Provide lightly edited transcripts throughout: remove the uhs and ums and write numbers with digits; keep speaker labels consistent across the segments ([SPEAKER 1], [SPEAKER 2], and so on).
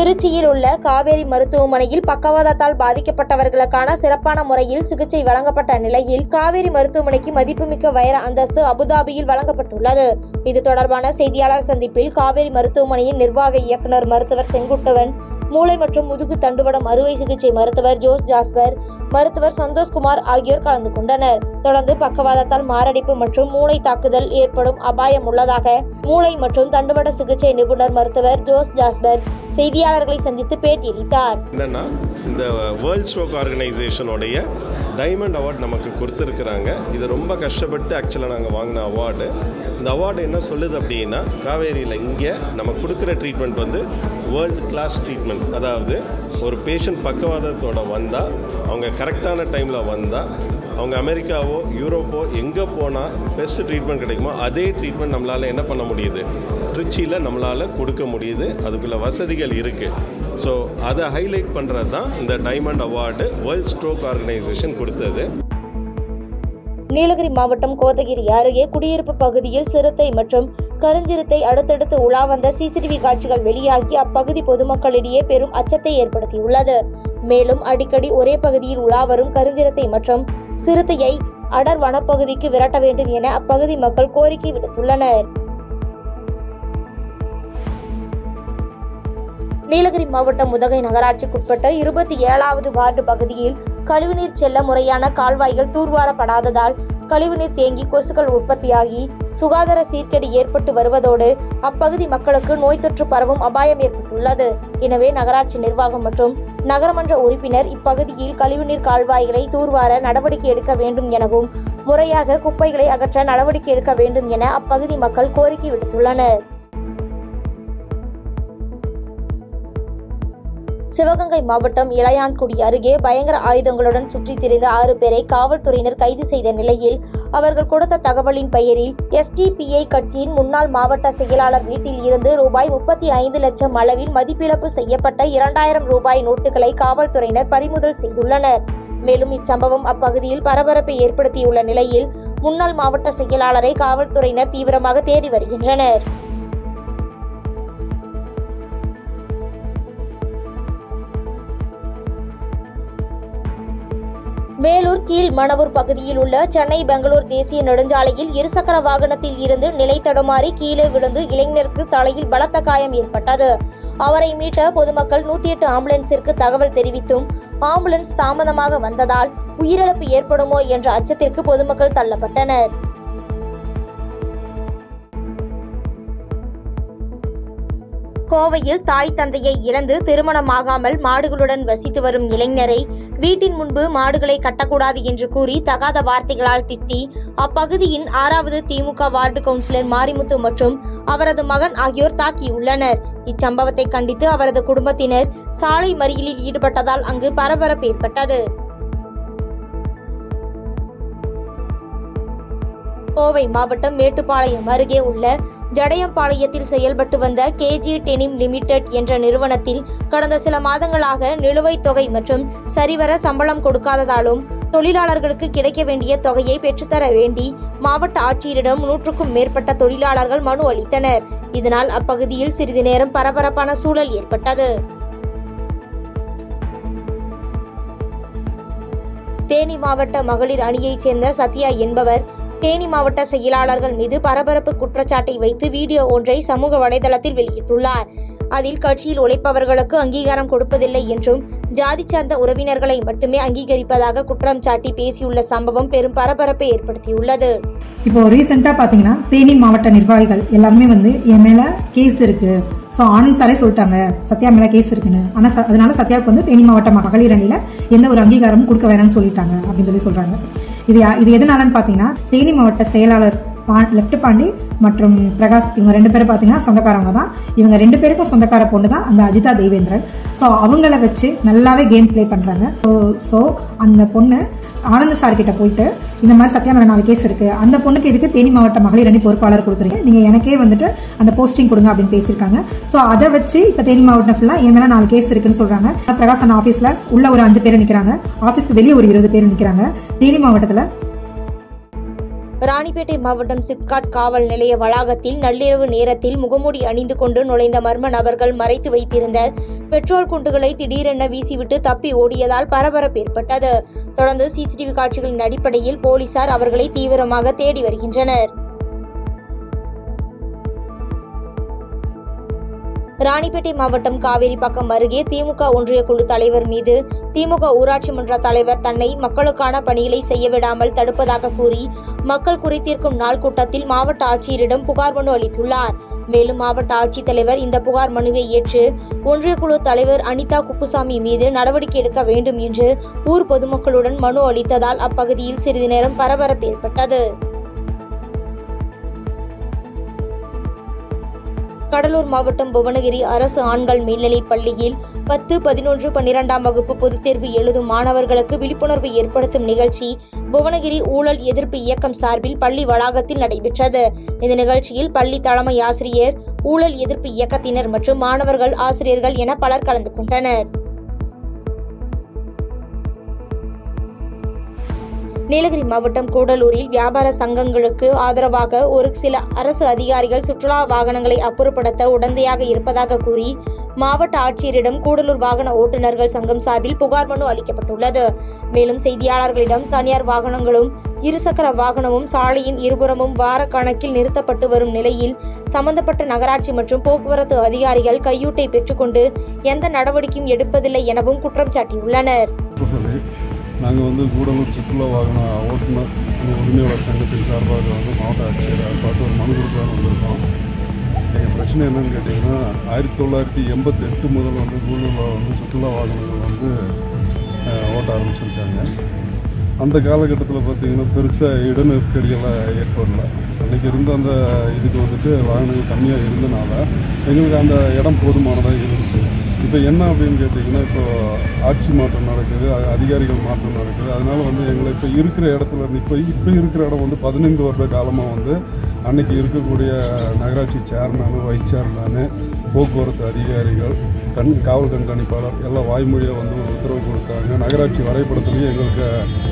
[SPEAKER 1] திருச்சியில் உள்ள காவேரி மருத்துவமனையில் பக்கவாதத்தால் பாதிக்கப்பட்டவர்களுக்கான சிறப்பான முறையில் சிகிச்சை வழங்கப்பட்ட நிலையில் காவேரி மருத்துவமனைக்கு மதிப்புமிக்க வைர அந்தஸ்து அபுதாபியில் வழங்கப்பட்டுள்ளது. இது தொடர்பான செய்தியாளர் சந்திப்பில் காவேரி மருத்துவமனையின் நிர்வாக இயக்குநர் மருத்துவர் செங்குட்டுவன், மூளை மற்றும் முதுகு தண்டுவடம் அறுவை சிகிச்சை மருத்துவர் ஜோஸ் ஜாஸ்பர், மருத்துவர் சந்தோஷ்குமார் ஆகியோர் கலந்து கொண்டனர். தொடர்ந்து பக்கவாதத்தால் மாரடைப்பு மற்றும் மூளை தாக்குதல் ஏற்படும் அபாயம் உள்ளதாக மூளை மற்றும் தண்டுவட சிகிச்சை நிபுணர் மருத்துவர் ஜோஸ் ஜாஸ்பர் செய்தியாளர்களை சந்தித்து பேட்டியளித்தார்.
[SPEAKER 2] என்னன்னா, இந்த வேர்ல்ட் ஸ்ட்ரோக் ஆர்கனைசேஷனுடைய டைமண்ட் அவார்டு நமக்கு கொடுத்துருக்குறாங்க. இது ரொம்ப கஷ்டப்பட்டு ஆக்சுவலாக நாங்கள் வாங்கின அவார்டு. இந்த அவார்டு என்ன சொல்லுது அப்படின்னா, காவேரியில் இங்கே நம்ம கொடுக்குற ட்ரீட்மெண்ட் வந்து வேர்ல்டு கிளாஸ் ட்ரீட்மெண்ட். அதாவது ஒரு பேஷண்ட் பக்கவாதத்தோடு வந்தால், அவங்க கரெக்டான டைமில் வந்தால், அவங்க அமெரிக்காவோ யூரோப்போ எங்கே போனால் பெஸ்ட் ட்ரீட்மெண்ட் கிடைக்குமோ அதே ட்ரீட்மெண்ட் நம்மளால் என்ன பண்ண முடியுது, திருச்சியில் நம்மளால் கொடுக்க முடியுது. அதுக்குள்ள வசதிகள் இருக்குது. ஸோ அதை ஹைலைட் பண்ணுறது தான் இந்த diamond award world stroke organisation கொடுத்தது.
[SPEAKER 1] நீலகிரி மாவட்டம் கோத்தகிரி அருகே குடியிருப்பு பகுதியில் சிறுத்தை மற்றும் கருஞ்சிறுத்தை அடுத்தடுத்து உலா வந்த சிசிடிவி காட்சிகள் வெளியாகி அப்பகுதி பொதுமக்களிடையே பெரும் அச்சத்தை ஏற்படுத்தியுள்ளது. மேலும் அடிக்கடி ஒரே பகுதியில் உலா வரும் கருஞ்சிறுத்தை மற்றும் சிறுத்தையை அடர் வனப்பகுதிக்கு விரட்ட வேண்டும் என அப்பகுதி மக்கள் கோரிக்கை விடுத்துள்ளனர். நீலகிரி மாவட்டம் உதகை நகராட்சிக்குட்பட்ட 27வது வார்டு பகுதியில் கழிவுநீர் செல்ல முறையான கால்வாய்கள் தூர்வாரப்படாததால் கழிவுநீர் தேங்கி கொசுக்கள் உற்பத்தியாகி சுகாதார சீர்கேடு ஏற்பட்டு வருவதோடு அப்பகுதி மக்களுக்கு நோய் தொற்று பரவும் அபாயம் ஏற்பட்டுள்ளது. எனவே நகராட்சி நிர்வாகம் மற்றும் நகரமன்ற உறுப்பினர் இப்பகுதியில் கழிவுநீர் கால்வாய்களை தூர்வார நடவடிக்கை எடுக்க வேண்டும் எனவும் முறையாக குப்பைகளை அகற்ற நடவடிக்கை எடுக்க வேண்டும் என அப்பகுதி மக்கள் கோரிக்கை விடுத்துள்ளனர். சிவகங்கை மாவட்டம் இளையான்குடி அருகே பயங்கர ஆயுதங்களுடன் சுற்றித் திரிந்த 6 பேரை காவல்துறையினர் கைது செய்த நிலையில் அவர்கள் கொடுத்த தகவலின் பெயரில் SDPI கட்சியின் முன்னாள் மாவட்ட செயலாளர் வீட்டில் இருந்து ரூபாய் 35 லட்சம் அளவில் மதிப்பிழப்பு செய்யப்பட்ட 2000 ரூபாய் நோட்டுகளை காவல்துறையினர் பறிமுதல் செய்துள்ளனர். மேலும் இச்சம்பவம் அப்பகுதியில் பரபரப்பை ஏற்படுத்தியுள்ள நிலையில் முன்னாள் மாவட்ட செயலாளரை காவல்துறையினர் தீவிரமாக தேடி வருகின்றனர். மேலூர் கீழ் மணவூர் பகுதியில் உள்ள சென்னை பெங்களூர் தேசிய நெடுஞ்சாலையில் இருசக்கர வாகனத்தில் இருந்து நிலை தடுமாறி கீழே விழுந்து இளைஞருக்கு தலையில் பலத்த காயம் ஏற்பட்டது. அவரை மீட்ட பொதுமக்கள் 108 ஆம்புலன்ஸிற்கு தகவல் தெரிவித்தும் ஆம்புலன்ஸ் தாமதமாக வந்ததால் உயிரிழப்பு ஏற்படுமோ என்ற அச்சத்திற்கு பொதுமக்கள் தள்ளப்பட்டனர். கோவையில் தாய் தந்தையை இழந்து திருமணமாகாமல் மாடுகளுடன் வசித்து வரும் இளைஞரை வீட்டின் முன்பு மாடுகளை கட்டக்கூடாது என்று கூறி தகாத வார்த்தைகளால் திட்டி அப்பகுதியின் 6வது திமுக வார்டு கவுன்சிலர் மாரிமுத்து மற்றும் அவரது மகன் ஆகியோர் தாக்கியுள்ளனர். இச்சம்பவத்தை கண்டித்து அவரது குடும்பத்தினர் சாலை மறியலில் ஈடுபட்டதால் அங்கு பரபரப்பு ஏற்பட்டது. கோவை மாவட்டம் மேட்டுப்பாளையம் அருகே உள்ள ஜடையம்பாளையத்தில் செயல்பட்டு வந்த KG டெனிம் லிமிடெட் என்ற நிறுவனத்தில் கடந்த சில மாதங்களாக நிலுவைத் தொகை மற்றும் சரிவர சம்பளம் கொடுக்காததாலும் தொழிலாளர்களுக்கு கிடைக்க வேண்டிய தொகையை பெற்றுத்தர வேண்டி மாவட்ட ஆட்சியரிடம் 100க்கும் மேற்பட்ட தொழிலாளர்கள் மனு அளித்தனர். இதனால் அப்பகுதியில் சிறிது நேரம் பரபரப்பான சூழல் ஏற்பட்டது. தேனி மாவட்ட மகளிர் அணியைச் சேர்ந்த சத்யா என்பவர் தேனி மாவட்ட செயலாளர்கள் மீது பரபரப்பு குற்றச்சாட்டை வைத்து வீடியோ ஒன்றை சமூக வலைதளத்தில் வெளியிட்டுள்ளார். அதில் கட்சியில் உழைப்பவர்களுக்கு அங்கீகாரம் கொடுப்பதில்லை என்றும் ஜாதி சார்ந்த உறவினர்களை மட்டுமே அங்கீகரிப்பதாக குற்றம் சாட்டி பேசியுள்ள சம்பவம் பெரும் பரபரப்பை ஏற்படுத்தியுள்ளது.
[SPEAKER 3] இப்போ ரீசெண்டாக பார்த்தீங்கன்னா தேனி மாவட்ட நிர்வாகிகள் எல்லாருமே என் மேல கேஸ் இருக்கு, ஸோ ஆனந்த் சாரே சொல்லிட்டாங்க சத்யா மேல கேஸ் இருக்குன்னு. ஆனால் அதனால சத்யாவுக்கு தேனி மாவட்ட மகளிர் அணியில எந்த ஒரு அங்கீகாரமும் கொடுக்க வேணாம்னு சொல்லிட்டாங்க அப்படின்னு சொல்றாங்க. இது எதனாலன்னு பார்த்தீங்கன்னா தேனி மாவட்ட செயலாளர் லெப்ட் பாண்டி மற்றும் பிரகாஷ் இவங்க 2 பேரும் பார்த்தீங்கன்னா சொந்தக்காரவங்க தான். இவங்க 2 பேருக்கும் சொந்தக்கார பொண்ணு தான் அந்த அஜிதா தெய்வேந்திரன். ஸோ அவங்கள வச்சு நல்லாவே கேம் பிளே பண்றாங்க. ஸோ அந்த பொண்ணு ஆனந்த் சார் கிட்ட போயிட்டு இந்த மாதிரி சத்யா மேல 4 கேஸ் இருக்கு, அந்த பொண்ணுக்கு இதுக்கு தேனி மாவட்ட மகளிர் அணி பொறுப்பாளர் கொடுக்குறீங்க, நீங்க எனக்கே அந்த போஸ்டிங் கொடுங்க அப்படின்னு பேசியிருக்காங்க. ஸோ அதை வச்சு இப்ப தேனி மாவட்டம் ஃபுல்லா என் மேல 4 கேஸ் இருக்குன்னு சொல்றாங்க. பிரகாஷ் அண்ணா ஆபீஸ்ல உள்ள ஒரு 5 பேர் நிக்கிறாங்க, ஆபீஸ்க்கு வெளியே ஒரு 20 பேர் நிக்கிறாங்க. தேனி மாவட்டத்துல
[SPEAKER 1] ராணிப்பேட்டை மாவட்டம் சிப்காட் காவல் நிலைய வளாகத்தில் நள்ளிரவு நேரத்தில் முகமூடி அணிந்து கொண்டு நுழைந்த மர்ம நபர்கள் மறைத்து வைத்திருந்த பெட்ரோல் குண்டுகளை திடீரென வீசிவிட்டு தப்பி ஓடியதால் பரபரப்பு ஏற்பட்டது. தொடர்ந்து சிசிடிவி காட்சிகளின் அடிப்படையில் போலீசார் அவர்களை தீவிரமாக தேடி வருகின்றனர். ராணிப்பேட்டை மாவட்டம் காவேரி பக்கம் அருகே திமுக ஒன்றிய குழு தலைவர் மீது திமுக ஊராட்சி மன்ற தலைவர் தன்னை மக்களுக்கான பணிகளை செய்ய விடாமல் தடுப்பதாக கூறி மக்கள் குறைதீர்க்கும் நாள் கூட்டத்தில் மாவட்ட ஆட்சியரிடம் புகார் மனு அளித்துள்ளார். மேலும் மாவட்ட ஆட்சித்தலைவர் இந்த புகார் மனுவை ஏற்று ஒன்றிய குழு தலைவர் அனிதா குப்புசாமி மீது நடவடிக்கை எடுக்க வேண்டும் என்று ஊர் பொதுமக்களுடன் மனு அளித்ததால் அப்பகுதியில் சிறிது நேரம் பரபரப்பு ஏற்பட்டது. கடலூர் மாவட்டம் புவனகிரி அரசு ஆண்கள் மேல்நிலைப் பள்ளியில் 10, 11, 12ஆம் வகுப்பு பொதுத் தேர்வு எழுதும் மாணவர்களுக்கு விழிப்புணர்வு ஏற்படுத்தும் நிகழ்ச்சி புவனகிரி ஊழல் எதிர்ப்பு இயக்கம் சார்பில் பள்ளி வளாகத்தில் நடைபெற்றது. இந்த நிகழ்ச்சியில் பள்ளி தலைமை ஆசிரியர், ஊழல் எதிர்ப்பு இயக்கத்தினர் மற்றும் மாணவர்கள், ஆசிரியர்கள் என பலர் கலந்து கொண்டனர். நீலகிரி மாவட்டம் கூடலூரில் வியாபார சங்கங்களுக்கு ஆதரவாக ஒரு சில அரசு அதிகாரிகள் சுற்றுலா வாகனங்களை அப்புறப்படுத்த உடந்தையாக இருப்பதாக கூறி மாவட்ட ஆட்சியரிடம் கூடலூர் வாகன ஓட்டுநர்கள் சங்கம் சார்பில் புகார் மனு அளிக்கப்பட்டுள்ளது. மேலும் செய்தியாளர்களிடம் தனியார் வாகனங்களும் இருசக்கர வாகனமும் சாலையின் இருபுறமும் வார கணக்கில் நிறுத்தப்பட்டு வரும் நிலையில் சம்பந்தப்பட்ட நகராட்சி மற்றும் போக்குவரத்து அதிகாரிகள் கையூட்டை பெற்றுக்கொண்டு எந்த நடவடிக்கையும் எடுப்பதில்லை எனவும் குற்றம் சாட்டியுள்ளனர்.
[SPEAKER 4] நாங்கள் கூடலூர் சுற்றுலா வாகன ஓட்டுநர் உரிமையாளர் சங்கத்தின் சார்பாக மாவட்ட ஆட்சியரை பார்த்து ஒரு மனு கொடுக்க வந்திருக்கோம். எங்கள் பிரச்சனை என்னென்னு கேட்டிங்கன்னா 1988 முதல் கூடலூரில் சுற்றுலா வாகனங்கள் ஓட்ட ஆரம்பிச்சிருக்காங்க. அந்த காலகட்டத்தில் பார்த்திங்கன்னா பெருசாக இட நெருக்கடியெல்லாம் ஏற்படல. அன்றைக்கி இருந்த அந்த இதுக்கு வாகனங்கள் கம்மியாக இருந்தனால எங்களுக்கு அந்த இடம் போதுமானதாக இருந்துச்சு. இப்போ என்ன அப்படின்னு கேட்டிங்கன்னா, இப்போ ஆட்சி மாற்றம் நடக்குது, அதிகாரிகள் மாற்றம் நடக்குது. அதனால் எங்களை இப்போ இருக்கிற இடத்துல இருந்து இப்போ இருக்கிற இடம் 15 வருட காலமாக அன்றைக்கி இருக்கக்கூடிய நகராட்சி சேர்மேனு, வைஸ் சேர்மேனு, போக்குவரத்து அதிகாரிகள், காவல் கண்காணிப்பாளர் எல்லாம் வாய்மொழியாக ஒரு உத்தரவு கொடுத்தாங்க. நகராட்சி வரைபடத்துலேயும்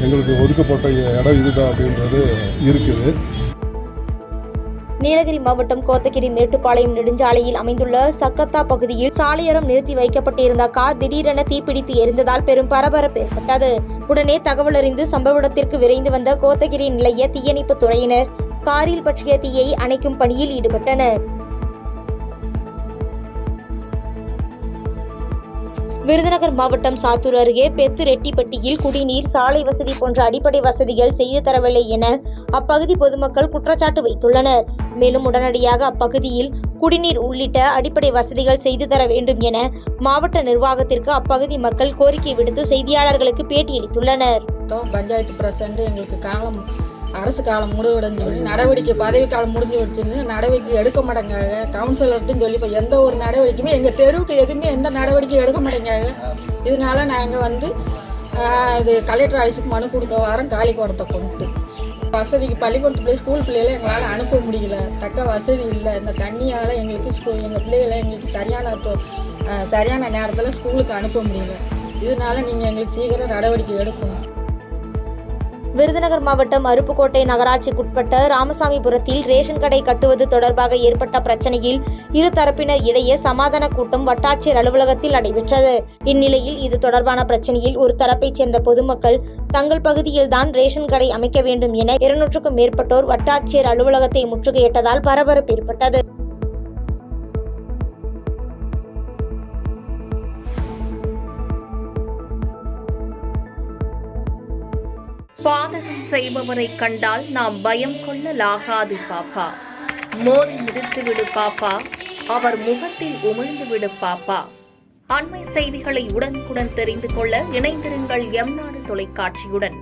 [SPEAKER 4] எங்களுக்கு ஒதுக்கப்பட்ட இடம் இதுதான் அப்படின்றது இருக்குது.
[SPEAKER 1] நீலகிரி மாவட்டம் கோத்தகிரி மேட்டுப்பாளையம் நெடுஞ்சாலையில் அமைந்துள்ள சக்கத்தா பகுதியில் சாலையோரம் நிறுத்தி வைக்கப்பட்டிருந்த கார் திடீரென தீப்பிடித்து எரிந்ததால் பெரும் பரபரப்பு ஏற்பட்டது. உடனே தகவல் அறிந்து சம்பவ இடத்திற்கு விரைந்து வந்த கோத்தகிரி நிலைய தீயணைப்பு துறையினர் காரில் பற்றிய தீயை அணைக்கும் பணியில் ஈடுபட்டனர். விருதுநகர் மாவட்டம் சாத்தூர் அருகே பெத்துரெட்டிப்பட்டியில் குடிநீர், சாலை வசதி போன்ற அடிப்படை வசதிகள் செய்து தரவில்லை என அப்பகுதி பொதுமக்கள் குற்றச்சாட்டு வைத்துள்ளனர். மேலும் உடனடியாக அப்பகுதியில் குடிநீர் உள்ளிட்ட அடிப்படை வசதிகள் செய்து தர வேண்டும் என மாவட்ட நிர்வாகத்திற்கு அப்பகுதி மக்கள் கோரிக்கை விடுத்து செய்தியாளர்களுக்கு பேட்டியளித்துள்ளனர்.
[SPEAKER 5] பஞ்சாயத்து பிரசிடண்ட் எங்களுக்கு அரசு காலம் முடிவடைஞ்சு நடவடிக்கை பதவி காலம் முடிஞ்சு வச்சுன்னு நடவடிக்கை எடுக்க மாட்டேங்காங்க. கவுன்சிலர்ட்டும் சொல்லி இப்போ எந்த ஒரு நடவடிக்கையுமே எங்கள் தெருவுக்கு எதுவுமே எந்த நடவடிக்கையும் எடுக்க மாட்டேங்காங்க. இதனால நாங்கள் இது கலெக்டர் ஆஃபீஸுக்கு மனு கொடுக்க வாரம் காலிக்கூடத்தை கொண்டு வசதிக்கு பள்ளிக்கூடத்து ஸ்கூல் பிள்ளைகளை எங்களால் அனுப்ப முடியல. தக்க வசதி இல்லை. இந்த தண்ணியால் எங்களுக்கு எங்கள் பிள்ளைகளை எங்களுக்கு சரியான நேரத்தில் ஸ்கூலுக்கு அனுப்ப முடியல. இதனால நீங்கள் எங்களுக்கு சீக்கிரம் நடவடிக்கை எடுக்கணும்.
[SPEAKER 1] விருதுநகர் மாவட்டம் அருப்புக்கோட்டை நகராட்சிக்குட்பட்ட ராமசாமிபுரத்தில் ரேஷன் கடை கட்டுவது தொடர்பாக ஏற்பட்ட பிரச்சனையில் இரு தரப்பினர் இடையே சமாதான கூட்டம் வட்டாட்சியர் அலுவலகத்தில் நடைபெற்றது. இந்நிலையில் இது தொடர்பான பிரச்சனையில் ஒரு தரப்பைச் சேர்ந்த பொதுமக்கள் தங்கள் பகுதியில்தான் ரேஷன் கடை அமைக்க வேண்டும் என 200க்கும் மேற்பட்டோர் வட்டாட்சியர் அலுவலகத்தை முற்றுகையிட்டதால் பரபரப்பு ஏற்பட்டது.
[SPEAKER 6] பாதகம் செய்பவரை கண்டால் நாம் பயம் கொள்ளலாகாது பாப்பா. மோதி மிதித்து விடு பாப்பா, அவர் முகத்தில் உமிழ்ந்து விடு பாப்பா. அண்மை செய்திகளை உடனுக்குடன் தெரிந்து கொள்ள இணைந்திருங்கள் எம் நாடு தொலைக்காட்சியுடன்.